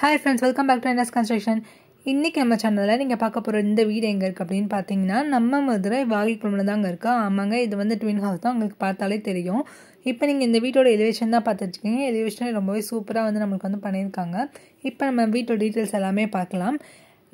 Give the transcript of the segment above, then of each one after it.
Hi friends, welcome back to NS Construction. இன்னைக்கு நம்ம சேனல்ல நீங்க பார்க்க போற இந்த வீடு எங்க இருக்கு அப்படினு பாத்தீங்கன்னா நம்ம மதுரை வாகிக்குளம்ல தாங்க இருக்கு. ஆமாங்க, இது வந்து ட்வின் ஹவுஸ் தான், உங்களுக்கு பார்த்தாலே தெரியும். இப்போ நீங்க இந்த வீட்டோட எலிவேஷன் தான் பார்த்துட்டு இருக்கீங்க. எலிவேஷன் ரொம்பவே சூப்பரா வந்து நமக்கு வந்து பண்ணிருக்காங்க. இப்போ நம்ம வீட்டோட டீடைல்ஸ் எல்லாமே பார்க்கலாம்.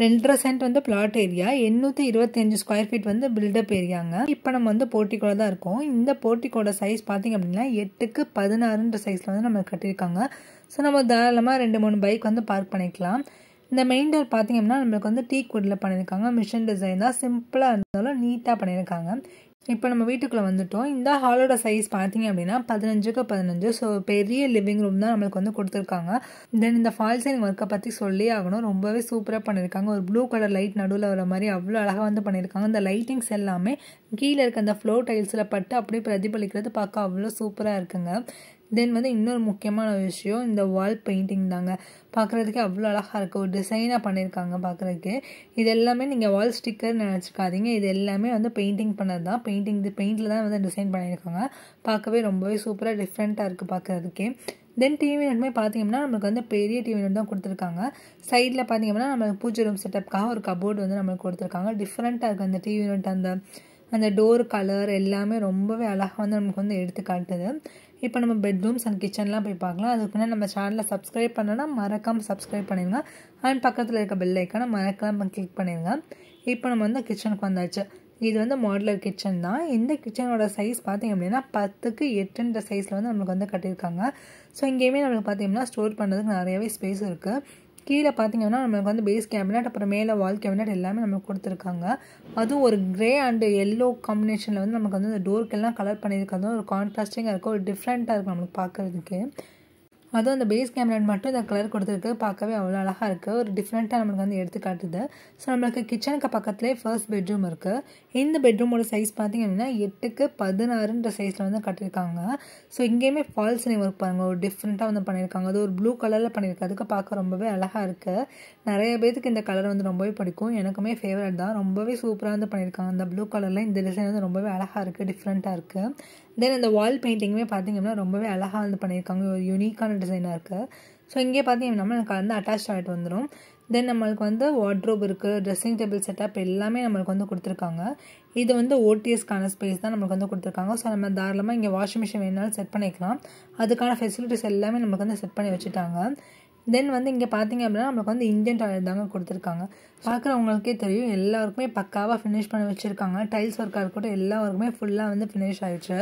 2.5 சென்ட் வந்து பிளாட் ஏரியா, 825 ஸ்கொயர் ஃபீட் வந்து பில்டப் ஏரியாங்க. இப்போ நம்ம வந்து போர்ட்டிகோல தான் இருக்கோம். இந்த போர்ட்டிகோட சைஸ் பார்த்தீங்க அப்படின்னா 8க்கு 16ன்ற சைஸ்ல வந்து நம்ம கட்டியிருக்காங்க. ஸோ நம்ம தாராளமாக 2-3 பைக் வந்து பார்க் பண்ணிக்கலாம். இந்த மெயின் டோர் பார்த்தீங்க அப்படின்னா நம்மளுக்கு வந்து டீக் வுட்ல பண்ணியிருக்காங்க. மிஷின் டிசைன் தான், சிம்பிளாக இருந்தாலும் நீட்டாக பண்ணியிருக்காங்க. இப்போ நம்ம வீட்டுக்குள்ளே வந்துட்டோம். இந்த ஹாலோட சைஸ் பார்த்தீங்க அப்படின்னா 15க்கு 15. ஸோ பெரிய லிவிங் ரூம் தான் நம்மளுக்கு வந்து கொடுத்துருக்காங்க. தென் இந்த ஃபால் சீலிங் ஒர்க்கை பற்றி சொல்லி ஆகணும். ரொம்பவே சூப்பராக பண்ணியிருக்காங்க. ஒரு ப்ளூ கலர் லைட் நடுவில் வர மாதிரி அவ்வளோ அழகாக வந்து பண்ணியிருக்காங்க. இந்த லைட்டிங்ஸ் எல்லாமே கீழே இருக்க அந்த ஃப்ளோர் டைல்ஸில் பட்டு அப்படியே பிரதிபலிக்கிறது பார்க்க அவ்வளோ சூப்பராக இருக்குங்க. தென் வந்து இன்னொரு முக்கியமான விஷயம், இந்த வால் பெயிண்டிங் தாங்க. பார்க்குறதுக்கே அவ்வளோ அழகாக இருக்குது. ஒரு டிசைனாக பண்ணியிருக்காங்க பார்க்குறதுக்கு. இது எல்லாமே நீங்கள் வால் ஸ்டிக்கர்னு நினச்சிக்காதீங்க. இது எல்லாமே வந்து பெயிண்டிங் பண்ணது தான். பெயிண்டில் தான் வந்து டிசைன் பண்ணியிருக்காங்க. பார்க்கவே ரொம்பவே சூப்பராக டிஃப்ரெண்ட்டாக இருக்குது பார்க்குறதுக்கே. தென் டிவி யூனிட்டுமே பார்த்தீங்கன்னா நம்மளுக்கு வந்து பெரிய டிவி யூனிட் தான் கொடுத்துருக்காங்க. சைடில் பார்த்தீங்கன்னா நம்மளுக்கு பூஜை ரூம் செட்டப்காக ஒரு கபோர்டு வந்து நம்மளுக்கு கொடுத்துருக்காங்க. டிஃப்ரெண்ட்டாக இருக்குது அந்த டிவி யூனிட். அந்த டோர் கலர் எல்லாமே ரொம்பவே அழகாக வந்து நமக்கு வந்து எடுத்து காட்டுது. இப்போ நம்ம பெட்ரூம்ஸ் அண்ட் கிச்சன்லாம் போய் பார்க்கலாம். அதுக்கு முன்னாடி நம்ம சேனலை சப்ஸ்கிரைப் பண்ணனா மறக்காமல் சப்ஸ்கிரைப் பண்ணிடுங்க. அண்ட் பக்கத்தில் இருக்க பெல் ஐக்கானை மறக்காமல் கிளிக் பண்ணிடுங்க. இப்போ நம்ம வந்து கிச்சனுக்கு வந்தாச்சு. இது வந்து மாடுலர் கிச்சன் தான். இந்த கிச்சனோட சைஸ் பார்த்தீங்க அப்படின்னா 10க்கு 8ன்ற சைஸில் வந்து நம்மளுக்கு வந்து கட்டியிருக்காங்க. ஸோ இங்கேயுமே நம்மளுக்கு பார்த்தீங்கன்னா ஸ்டோர் பண்ணுறதுக்கு நிறையவே ஸ்பேஸ் இருக்குது. கீழே பார்த்தீங்கன்னா நம்மளுக்கு வந்து பேஸ் கேபினட், அப்புறம் மேலே வால் கேபினட் எல்லாமே நம்மளுக்கு கொடுத்துருக்காங்க. அதுவும் ஒரு கிரே அண்ட் எல்லோ காம்பினேஷனில் வந்து நமக்கு வந்து இந்த டோருக்கெல்லாம் கலர் பண்ணியிருக்கிறதும் ஒரு கான்ட்ராஸ்டிங்காக இருக்கும், ஒரு டிஃப்ரெண்ட்டாக இருக்கும் நம்மளுக்கு பார்க்குறதுக்கு. அதுவும் அந்த பேஸ் கேபினட் மட்டும் இந்த கலர் கொடுத்துருக்கு, பார்க்கவே அவ்வளோ அழகாக இருக்குது. ஒரு டிஃப்ரெண்ட்டாக நம்மளுக்கு வந்து எடுத்து காட்டுது. ஸோ நம்மளுக்கு கிச்சனுக்கு பக்கத்துலேயே ஃபர்ஸ்ட் பெட்ரூம் இருக்குது. இந்த பெட்ரூமோட சைஸ் பார்த்திங்க அப்படின்னா 8க்கு 16ன்ற சைஸில் வந்து கட்டியிருக்காங்க. ஸோ இங்கேயுமே ஃபால் சீலிங் ஒர்க் பாருங்கள், ஒரு டிஃப்ரெண்ட்டாக வந்து பண்ணியிருக்காங்க. அது ஒரு ப்ளூ கலரில் பண்ணியிருக்கிறதுக்கு பார்க்க ரொம்பவே அழகாக இருக்குது. நிறைய பேருக்கு இந்த கலர் வந்து ரொம்பவே பிடிக்கும். எனக்குமே ஃபேவரட் தான். ரொம்பவே சூப்பராக வந்து பண்ணியிருக்காங்க. அந்த ப்ளூ கலரில் இந்த டிசைன் வந்து ரொம்பவே அழகாக இருக்குது, டிஃப்ரெண்ட்டாக இருக்குது. தென் இந்த வால் பெயிண்டிங்குமே பார்த்திங்கன்னா ரொம்பவே அழகாக வந்து பண்ணியிருக்காங்க. ஒரு யூனிக்கான டிசைனாக இருக்குது. ஸோ இங்கே பார்த்தீங்கன்னா நம்மளுக்கு வந்து அட்டாச் டாய்லெட் வந்துடும். தென் நம்மளுக்கு வந்து வார்ட்ரோப் இருக்குது, ட்ரெஸ்ஸிங் டேபிள் செட்டப் எல்லாமே நம்மளுக்கு வந்து கொடுத்துருக்காங்க. இது வந்து ஓடிஎஸ்க்கான ஸ்பேஸ் தான் நம்மளுக்கு வந்து கொடுத்துருக்காங்க. ஸோ நம்ம தாராளமாக இங்கே வாஷிங் மிஷின் வேணாலும் செட் பண்ணிக்கலாம். அதுக்கான ஃபெசிலிட்டிஸ் எல்லாமே நம்மளுக்கு வந்து செட் பண்ணி வச்சுட்டாங்க. தென் வந்து இங்கே பார்த்தீங்க அப்படின்னா நம்மளுக்கு வந்து இந்தியன் டாய்லெட் தாங்க கொடுத்துருக்காங்க. பார்க்குறவங்களுக்கே தெரியும், எல்லாருக்குமே பக்காவாக ஃபினிஷ் பண்ணி வச்சுருக்காங்க. டைல்ஸ் ஒர்க்காக இருக்கட்டும், எல்லா ஒர்க்குமே ஃபுல்லாக வந்து ஃபினிஷ் ஆகிடுச்சு.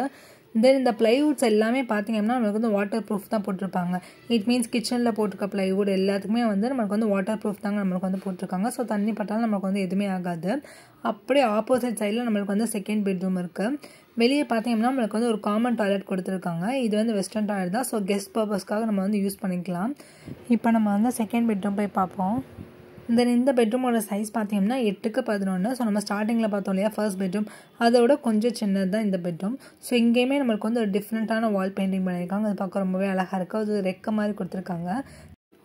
தென் இந்த ப்ளைவுட்ஸ் எல்லாமே பார்த்தீங்கன்னா நம்மளுக்கு வந்து வாட்டர் ப்ரூஃப் தான் போட்டிருப்பாங்க. இட் மீன்ஸ் கிச்சனில் போட்டிருக்க ப்ளைவுட் எல்லாத்துக்குமே வந்து நம்மளுக்கு வந்து வாட்டர் ப்ரூஃப் தாங்க நம்மளுக்கு வந்து போட்டிருக்காங்க. ஸோ தண்ணி பட்டாலும் நம்மளுக்கு வந்து எதுவுமே ஆகாது. அப்படியே ஆப்போசிட் சைடில் நம்மளுக்கு வந்து செகண்ட் பெட்ரூம் இருக்குது. வெளியே பார்த்தீங்கன்னா நம்மளுக்கு வந்து ஒரு காமன் டாய்லெட் கொடுத்துருக்காங்க. இது வந்து வெஸ்டர்ன் டாய்லெட் தான். ஸோ கெஸ்ட் பர்பஸ்க்காக நம்ம வந்து யூஸ் பண்ணிக்கலாம். இப்போ நம்ம வந்து செகண்ட் பெட்ரூம் போய் பார்ப்போம். தென் இந்த பெட்ரூமோட சைஸ் பார்த்தீங்கன்னா 8க்கு 11. ஸோ நம்ம ஸ்டார்டிங்கில் பார்த்தோம் இல்லையா ஃபர்ஸ்ட் பெட்ரூம், அதோட கொஞ்சம் சின்னது தான் இந்த பெட்ரூம். ஸோ இங்கேயுமே நம்மளுக்கு வந்து ஒரு டிஃப்ரெண்ட்டான வால் பெயிண்டிங் பண்ணியிருக்காங்க. அது பார்க்க ரொம்பவே அழகாக இருக்குது. அது ரெக்க மாதிரி கொடுத்துருக்காங்க.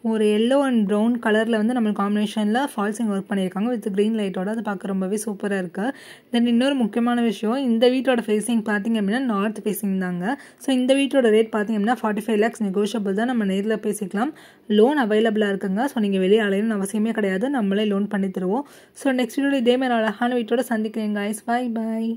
ஒரு எல்லோ அண்ட் ப்ரௌன் கலரில் வந்து நம்மளுக்கு காம்பினேஷனில் ஃபால்ஸிங் ஒர்க் பண்ணியிருக்காங்க வித் க்ரீன் லைட்டோட. அது பார்க்க ரொம்பவே சூப்பராக இருக்குது. தென் இன்னொரு முக்கியமான விஷயம், இந்த வீட்டோட ஃபேஸிங் பார்த்திங்க அப்படின்னா நார்த் ஃபேஸிங் தாங்க. ஸோ இந்த வீட்டோட ரேட் பார்த்திங்க அப்படின்னா 45 lakhs நெகோஷியபிள் தான். நம்ம நேரில் பேசிக்கலாம். லோன் அவைலபிளாக இருக்குங்க. ஸோ நீங்கள் வெளியே அலையணும்னு அவசியமே கிடையாது, நம்மளே லோன் பண்ணி தருவோம். ஸோ நெக்ஸ்ட் வீடியோ இதே மாதிரி அழகான வீட்டோட சந்திக்கிறேன் guys. Bye bye.